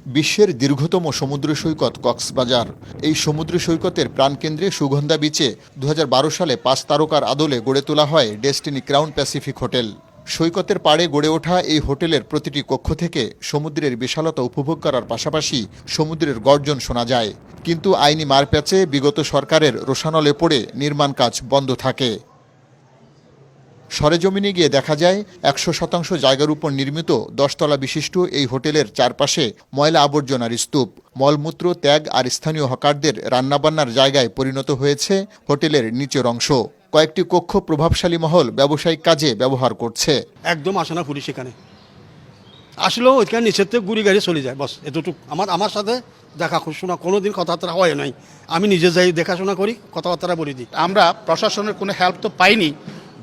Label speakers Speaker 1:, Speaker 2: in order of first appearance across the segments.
Speaker 1: বিশ্বের দীর্ঘতম সমুদ্র সৈকত কক্সবাজার। এই সমুদ্র সৈকতের প্রাণকেন্দ্রে সুগন্ধা বিচে 2012 সালে 5 তারকার আদলে গড়ে তোলা হয় ডেস্টিনি ক্রাউন প্যাসিফিক হোটেল। সৈকতের পাড়ে গড়ে ওঠা এই হোটেলের প্রতিটি কক্ষ থেকে সমুদ্রের বিশালতা উপভোগ করার পাশাপাশি সমুদ্রের গর্জন শোনা যায়। কিন্তু আইনি মারপ্যাচে বিগত সরকারের রোষানলে পড়ে নির্মাণ কাজ বন্ধ থাকে। সরেজমিনে গিয়ে দেখা যায় 100% জায়গার উপর নির্মিত 10 তলা বিশিষ্ট এই হোটেলের চারপাশে ময়লা আবর্জনার স্তূপ, মলমূত্র ত্যাগ আর স্থানীয় হকারদের রান্নাবান্নার জায়গায় পরিণত হয়েছে হোটেলের নিচের অংশ। কয়েকটি কক্ষ প্রভাবশালী মহল ব্যবসায়িক কাজে ব্যবহার করছে।
Speaker 2: একদম আসে না পুলিশ এখানে আসলেও ওইখানে নিচের থেকে গুড়ি গাড়ি চলে যায়, বস এতটুকু। আমার সাথে দেখাশোনা কোনোদিন কথাবার্তা হয় নাই। আমি নিজে যাই দেখাশোনা করি, কথাবার্তা বলে দিই।
Speaker 3: আমরা প্রশাসনের কোনো হেল্প তো পাইনি,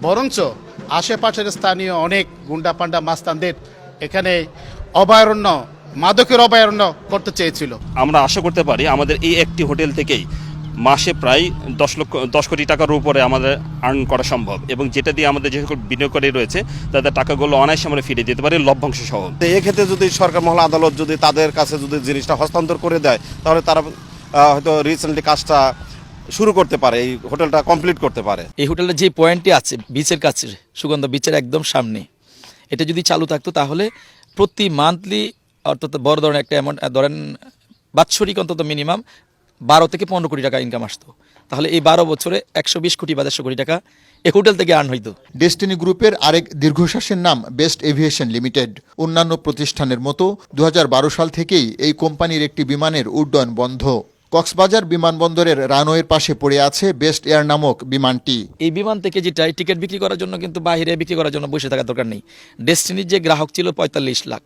Speaker 3: বরঞ্চ আশেপাশের স্থানীয় অনেক গুন্ডা পান্ডা মাস্তানদের এখানে অভয়ারণ্য, মাদকের অভয়ারণ্য করতে চেয়েছিল।
Speaker 4: আমরা আশা করতে পারি আমাদের এই একটি হোটেল থেকেই মাসে প্রায় 10 কোটি টাকার উপরে আমাদের আর্ন করা সম্ভব, এবং যেটা দিয়ে আমাদের যে সকল বিনিয়োগকারী রয়েছে তাদের টাকাগুলো অনায়াসে আমরা ফিরে দিতে পারি লভ্যাংশ সহ।
Speaker 5: এক্ষেত্রে যদি সরকার মহল আদালত যদি তাদের কাছে যদি জিনিসটা হস্তান্তর করে দেয়, তাহলে তারা হয়তো রিসেন্টলি কাজটা শুরু করতে পারে, এই হোটেলটা কমপ্লিট করতে পারে।
Speaker 6: এই হোটেলের যে পয়েন্টটি আছে বিচের কাছে, সুগন্ধা বিচের একদম সামনে, এটা যদি চালু থাকতো তাহলে প্রতি মান্থলি অর্থাৎ বড় ধরনের একটা অ্যামাউন্ট ধরেন বাৎসরিক অন্তত মিনিমাম 12 থেকে 15 কোটি টাকা ইনকাম আসতো। তাহলে এই 12 বছরে 120 কোটি বা 150 কোটি টাকা এই হোটেল থেকে আর্ন হইতো।
Speaker 1: ডেস্টিনি গ্রুপের আরেক দীর্ঘশ্বাসের নাম বেস্ট এভিয়েশন লিমিটেড। অন্যান্য প্রতিষ্ঠানের মতো 2012 সাল থেকেই এই কোম্পানির একটি বিমানের উড্ডয়ন বন্ধ। কক্সবাজার বিমানবন্দরের রানওয়ের পাশে পড়ে আছে বেস্ট এয়ার নামক বিমানটি।
Speaker 6: এই বিমান থেকে যেটা টিকিট বিক্রি করার জন্য কিন্তু বাইরে বিক্রি করার জন্য বসে থাকার দরকার নেই। ডেস্টিনির যে গ্রাহক ছিল 45 লাখ,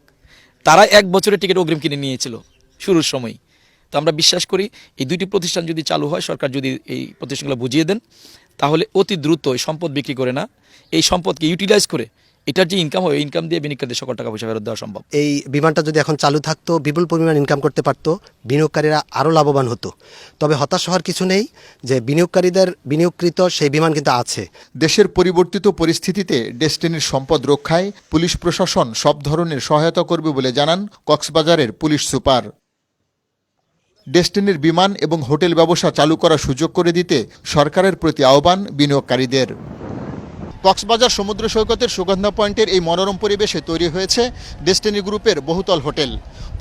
Speaker 6: তারা 1 বছরের টিকিট অগ্রিম কিনে নিয়েছিল শুরুর সময়। তো আমরা বিশ্বাস করি এই দুইটি প্রতিষ্ঠান যদি চালু হয়, সরকার যদি এই প্রতিষ্ঠানগুলো বুঝিয়ে দেন, তাহলে অতি দ্রুত এই সম্পদ বিক্রি করে না, এই সম্পদকে ইউটিলাইজ করে এটার যে ইনকাম হয়, ইনকাম দিয়ে বিনিয়োগকারীদের সকল টাকা পয়সা ফেরত দেওয়া সম্ভব।
Speaker 7: এই বিমানটা যদি এখন চালু থাকতো, বিপুল পরিমাণ ইনকাম করতে পারতো, বিনিয়োগকারীরা আরও লাভবান হতো। তবে হতাশ হওয়ার কিছু নেই, যে বিনিয়োগকারীদের বিনিয়োগকৃত সেই বিমান কিন্তু আছে।
Speaker 1: দেশের পরিবর্তিত পরিস্থিতিতে ডেস্টিনির সম্পদ রক্ষায় পুলিশ প্রশাসন সব ধরনের সহায়তা করবে বলে জানান কক্সবাজারের পুলিশ সুপার। ডেস্টিনির বিমান এবং হোটেল ব্যবসা চালু করার সুযোগ করে দিতে সরকারের প্রতি আহ্বান বিনিয়োগকারীদের। কক্সবাজার সমুদ্র সৈকতের সুগন্ধা পয়েন্টের এই মনোরম পরিবেশে তৈরি হয়েছে ডেস্টিনি গ্রুপের বহুতল হোটেল।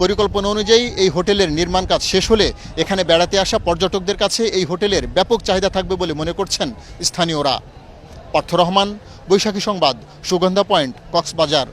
Speaker 1: পরিকল্পনা অনুযায়ী এই হোটেলের নির্মাণ কাজ শেষ হলে এখানে বেড়াতে আসা পর্যটকদের কাছে এই হোটেলের ব্যাপক চাহিদা থাকবে বলে মনে করছেন স্থানীয়রা। পার্থ রহমান, বৈশাখী সংবাদ, সুগন্ধা পয়েন্ট, কক্সবাজার।